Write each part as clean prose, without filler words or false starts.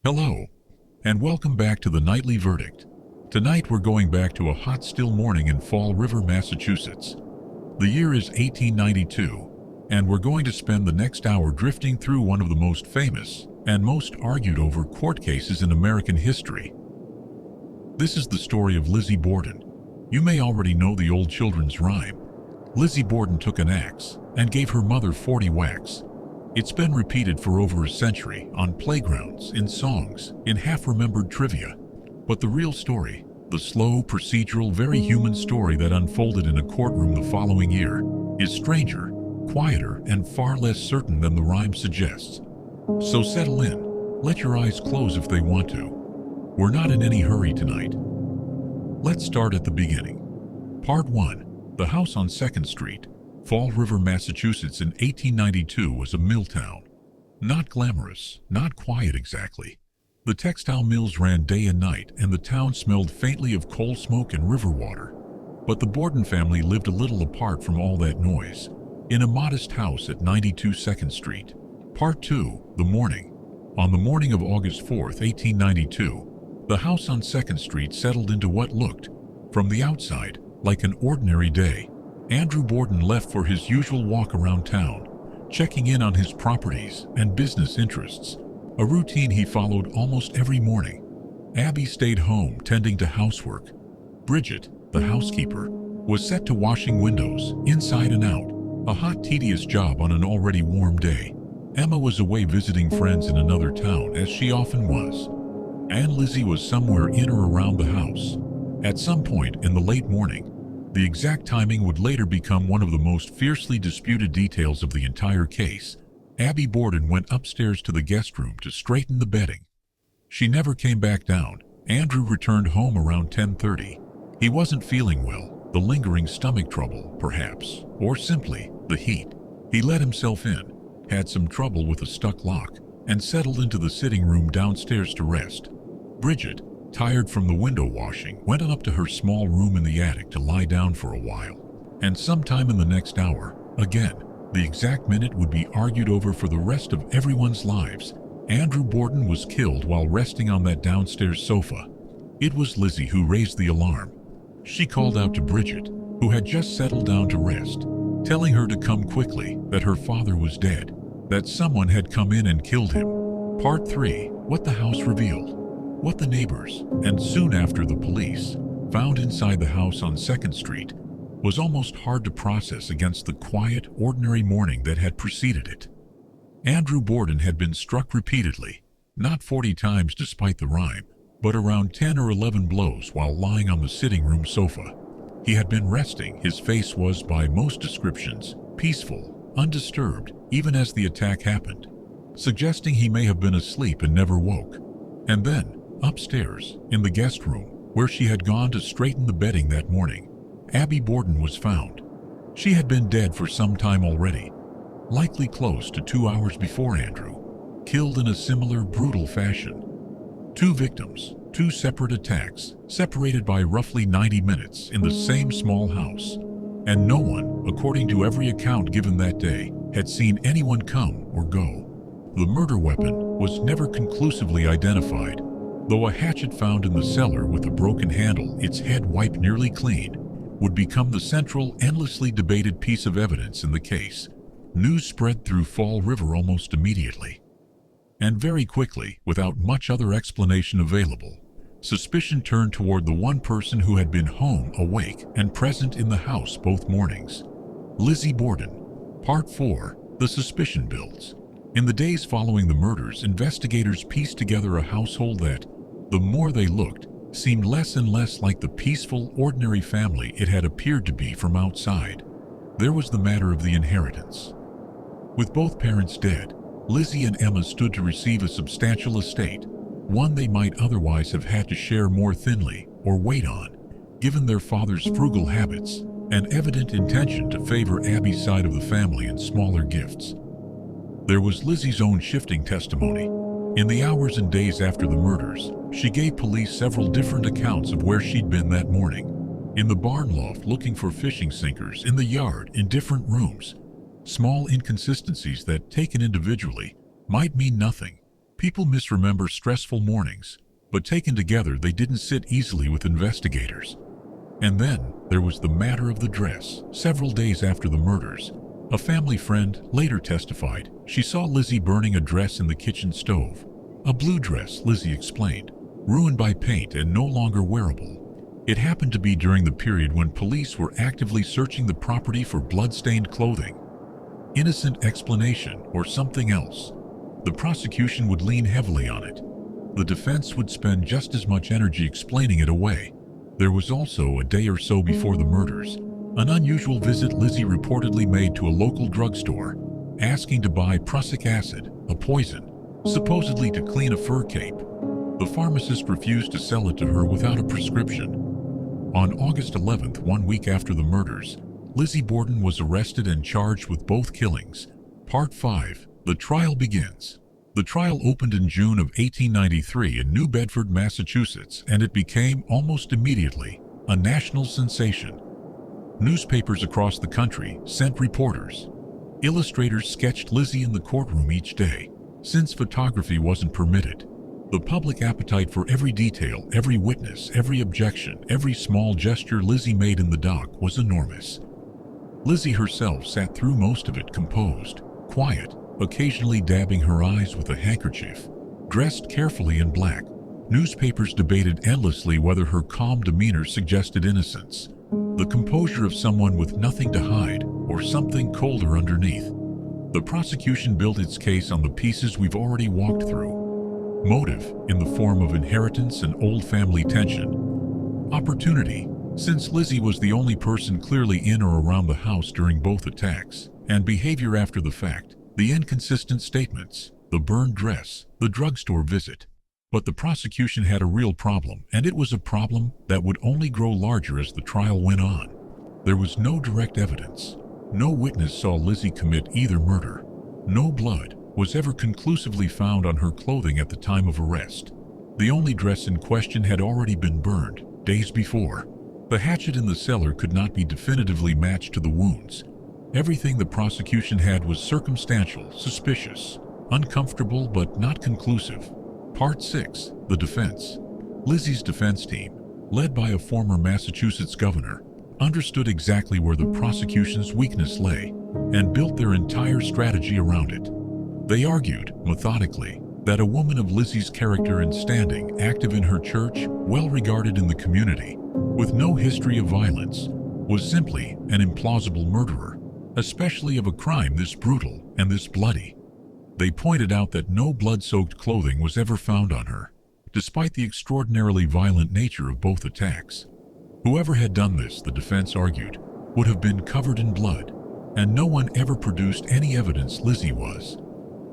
Hello, and welcome back to the Nightly Verdict. Tonight we're going back to a hot, still morning in Fall River, Massachusetts. The year is 1892, and we're going to spend the next hour drifting through one of the most famous and most argued over court cases in American history. This is the story of Lizzie Borden. You may already know the old children's rhyme. Lizzie Borden took an axe and gave her mother 40 whacks. It's been repeated for over a century on playgrounds, in songs, in half-remembered trivia. But the real story, the slow, procedural, very human story that unfolded in a courtroom the following year, is stranger, quieter, and far less certain than the rhyme suggests. So settle in. Let your eyes close if they want to. We're not in any hurry tonight. Let's start at the beginning. Part 1. The house on 2nd Street, Fall River, Massachusetts in 1892 was a mill town. Not glamorous, not quiet exactly. The textile mills ran day and night, and the town smelled faintly of coal smoke and river water. But the Borden family lived a little apart from all that noise, in a modest house at 92 2nd Street. Part 2. The morning. On the morning of August 4th, 1892, the house on 2nd Street settled into what looked, from the outside, like an ordinary day. Andrew Borden left for his usual walk around town, checking in on his properties and business interests, a routine he followed almost every morning. Abby stayed home tending to housework. Bridget, the housekeeper, was set to washing windows, inside and out, a hot, tedious job on an already warm day. Emma was away visiting friends in another town, as she often was. And Lizzie was somewhere in or around the house. At some point in the late morning, the exact timing would later become one of the most fiercely disputed details of the entire case. Abby Borden went upstairs to the guest room to straighten the bedding. She never came back down. Andrew returned home around 10:30. He wasn't feeling well, the lingering stomach trouble, perhaps, or simply the heat. He let himself in, had some trouble with a stuck lock, and settled into the sitting room downstairs to rest. Bridget, tired from the window washing, went on up to her small room in the attic to lie down for a while. And sometime in the next hour, again, the exact minute would be argued over for the rest of everyone's lives. Andrew Borden was killed while resting on that downstairs sofa. It was Lizzie who raised the alarm. She called out to Bridget, who had just settled down to rest, telling her to come quickly, that her father was dead, that someone had come in and killed him. Part 3. What the house revealed. What the neighbors, and soon after the police, found inside the house on 2nd Street was almost hard to process against the quiet, ordinary morning that had preceded it. Andrew Borden had been struck repeatedly, not 40 times despite the rhyme, but around 10 or 11 blows while lying on the sitting room sofa. He had been resting. His face was, by most descriptions, peaceful, undisturbed, even as the attack happened, suggesting he may have been asleep and never woke. And then, upstairs, in the guest room, where she had gone to straighten the bedding that morning, Abby Borden was found. She had been dead for some time already, likely close to 2 hours before Andrew, killed in a similar brutal fashion. 2 victims, 2 separate attacks, separated by roughly 90 minutes in the same small house. And no one, according to every account given that day, had seen anyone come or go. The murder weapon was never conclusively identified, though a hatchet found in the cellar with a broken handle, its head wiped nearly clean, would become the central, endlessly debated piece of evidence in the case. News spread through Fall River almost immediately. And very quickly, without much other explanation available, suspicion turned toward the one person who had been home, awake, and present in the house both mornings. Lizzie Borden. Part 4. The suspicion builds. In the days following the murders, investigators pieced together a household that, the more they looked, seemed less and less like the peaceful, ordinary family it had appeared to be from outside. There was the matter of the inheritance. With both parents dead, Lizzie and Emma stood to receive a substantial estate, one they might otherwise have had to share more thinly or wait on, given their father's frugal habits and evident intention to favor Abby's side of the family in smaller gifts. There was Lizzie's own shifting testimony. In the hours and days after the murders, she gave police several different accounts of where she'd been that morning. In the barn loft looking for fishing sinkers, in the yard, in different rooms. Small inconsistencies that, taken individually, might mean nothing, People misremember stressful mornings, but taken together they didn't sit easily with investigators. And then there was the matter of the dress. Several days after the murders, a family friend later testified she saw Lizzie burning a dress in the kitchen stove. A blue dress, Lizzie explained, ruined by paint and no longer wearable. It happened to be during the period when police were actively searching the property for blood-stained clothing. Innocent explanation or something else? The prosecution would lean heavily on it. The defense would spend just as much energy explaining it away. There was also, a day or so before the murders, an unusual visit Lizzie reportedly made to a local drugstore, asking to buy prussic acid, a poison, supposedly to clean a fur cape. The pharmacist refused to sell it to her without a prescription. On August 11th, 1 week after the murders, Lizzie Borden was arrested and charged with both killings. Part 5. The trial begins. The trial opened in June of 1893 in New Bedford, Massachusetts, and it became, almost immediately, a national sensation. Newspapers across the country sent reporters. Illustrators sketched Lizzie in the courtroom each day. Since photography wasn't permitted, the public appetite for every detail, every witness, every objection, every small gesture Lizzie made in the dock was enormous. Lizzie herself sat through most of it composed, quiet, occasionally dabbing her eyes with a handkerchief. Dressed carefully in black, newspapers debated endlessly whether her calm demeanor suggested innocence, the composure of someone with nothing to hide, or something colder underneath. The prosecution built its case on the pieces we've already walked through. Motive, in the form of inheritance and old family tension. Opportunity, since Lizzie was the only person clearly in or around the house during both attacks. And behavior after the fact, the inconsistent statements, the burned dress, the drugstore visit. But the prosecution had a real problem, and it was a problem that would only grow larger as the trial went on. There was no direct evidence. No witness saw Lizzie commit either murder. No blood was ever conclusively found on her clothing at the time of arrest. The only dress in question had already been burned days before. The hatchet in the cellar could not be definitively matched to the wounds. Everything the prosecution had was circumstantial, suspicious, uncomfortable but not conclusive. Part 6. The defense. Lizzie's defense team, led by a former Massachusetts governor, understood exactly where the prosecution's weakness lay and built their entire strategy around it. They argued, methodically, that a woman of Lizzie's character and standing, active in her church, well regarded in the community, with no history of violence, was simply an implausible murderer, especially of a crime this brutal and this bloody. They pointed out that no blood-soaked clothing was ever found on her, despite the extraordinarily violent nature of both attacks. Whoever had done this, the defense argued, would have been covered in blood, and no one ever produced any evidence Lizzie was.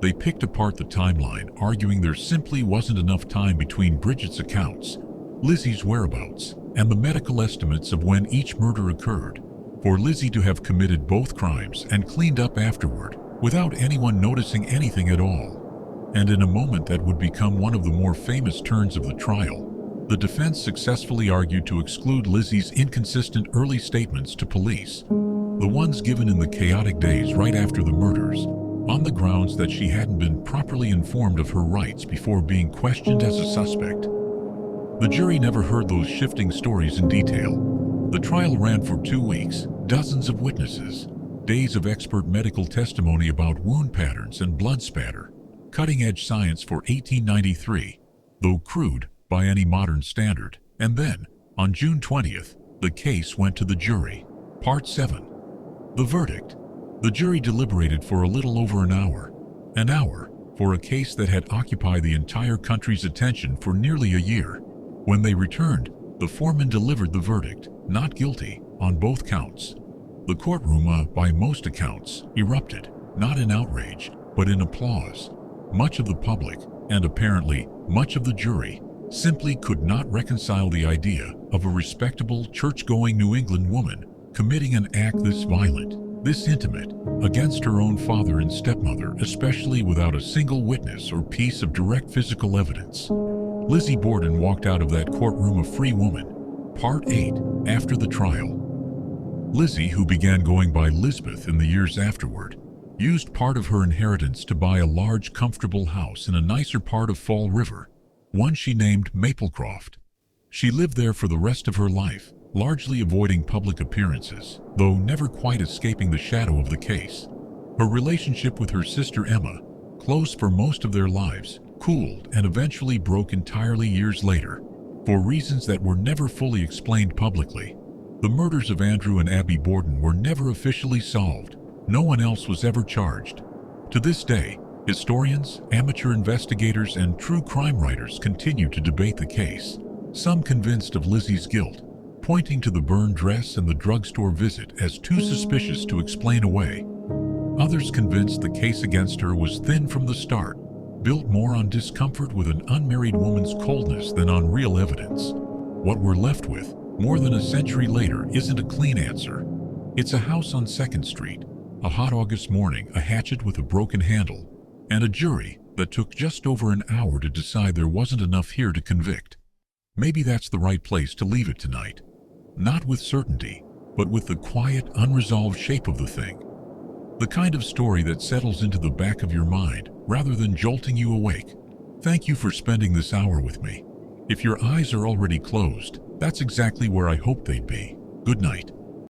They picked apart the timeline, arguing there simply wasn't enough time between Bridget's accounts, Lizzie's whereabouts, and the medical estimates of when each murder occurred, for Lizzie to have committed both crimes and cleaned up afterward, without anyone noticing anything at all. And in a moment that would become one of the more famous turns of the trial, the defense successfully argued to exclude Lizzie's inconsistent early statements to police, the ones given in the chaotic days right after the murders, on the grounds that she hadn't been properly informed of her rights before being questioned as a suspect. The jury never heard those shifting stories in detail. The trial ran for 2 weeks, dozens of witnesses, days of expert medical testimony about wound patterns and blood spatter, cutting-edge science for 1893, though crude by any modern standard. And then, on June 20th, the case went to the jury. Part 7. The verdict. The jury deliberated for a little over an hour for a case that had occupied the entire country's attention for nearly a year. When they returned, the foreman delivered the verdict, not guilty, on both counts. The courtroom, by most accounts, erupted, not in outrage, but in applause. Much of the public, and apparently much of the jury, simply could not reconcile the idea of a respectable, church-going New England woman committing an act this violent, this intimate, against her own father and stepmother, especially without a single witness or piece of direct physical evidence. Lizzie Borden walked out of that courtroom a free woman. Part 8. After the trial. Lizzie, who began going by Lisbeth in the years afterward, used part of her inheritance to buy a large, comfortable house in a nicer part of Fall River, one she named Maplecroft. She lived there for the rest of her life, largely avoiding public appearances, though never quite escaping the shadow of the case. Her relationship with her sister Emma, close for most of their lives, cooled and eventually broke entirely years later, for reasons that were never fully explained publicly. The murders of Andrew and Abby Borden were never officially solved. No one else was ever charged. To this day, historians, amateur investigators, and true crime writers continue to debate the case, some convinced of Lizzie's guilt, pointing to the burned dress and the drugstore visit as too suspicious to explain away. Others convinced the case against her was thin from the start, built more on discomfort with an unmarried woman's coldness than on real evidence. What we're left with, more than a century later, isn't a clean answer. It's a house on 2nd Street, a hot August morning, a hatchet with a broken handle, and a jury that took just over an hour to decide there wasn't enough here to convict. Maybe that's the right place to leave it tonight. Not with certainty, but with the quiet, unresolved shape of the thing. The kind of story that settles into the back of your mind rather than jolting you awake. Thank you for spending this hour with me. If your eyes are already closed, that's exactly where I hoped they'd be. Good night.